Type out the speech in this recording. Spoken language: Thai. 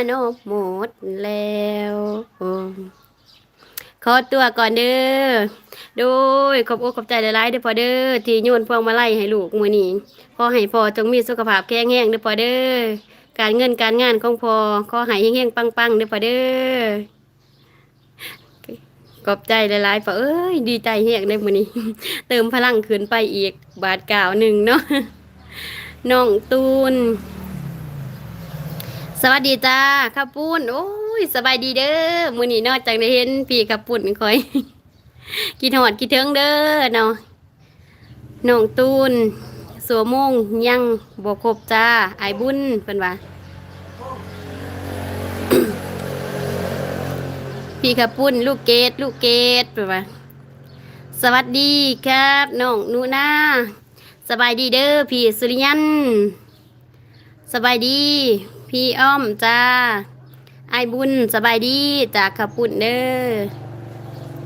นกหมดแล้วขอตัวก่อนเด้อโดยขอบอกขอบใจหลายๆเด้อพ่อเด้อที่โยนพวงมาลัยให้ลูกมื้อนี้ขอให้พ่อจงมีสุขภาพแข็งแรงเด้อพ่อเด้อการเงินการงานของพ่อขอให้เฮงๆปังๆเด้อพ่อเด้อขอบใจหลายๆพ่อเอ้ยดีใจแฮงเด้อมื้อนี้เติมพลังขึ้นไปอีกบาทกล่าวหนึ่งเนาะน้องตูน สวัสดีจ้าข้าวปุ้นโอ้ยสบายดีเด้อมื้อนี้เนอกจากได้เห็นพี่ข้าวปุ้นคอยคิดฮอดคิดถึงเด้อเนาะน้องตูนสัวโมงยังบ่ครบจ้าไอายบุญเพิ่นว่าพี่ข้าวปุ้นลูกเกดลูกเกดเพิ่นว่าสวัสดีครับน้องหนูนาสบายดีเด้อพี่สุริยันสบายดีพี่อ้อมจ้าไอายบุญสบายดีจากข้าวปุ้นเด้อ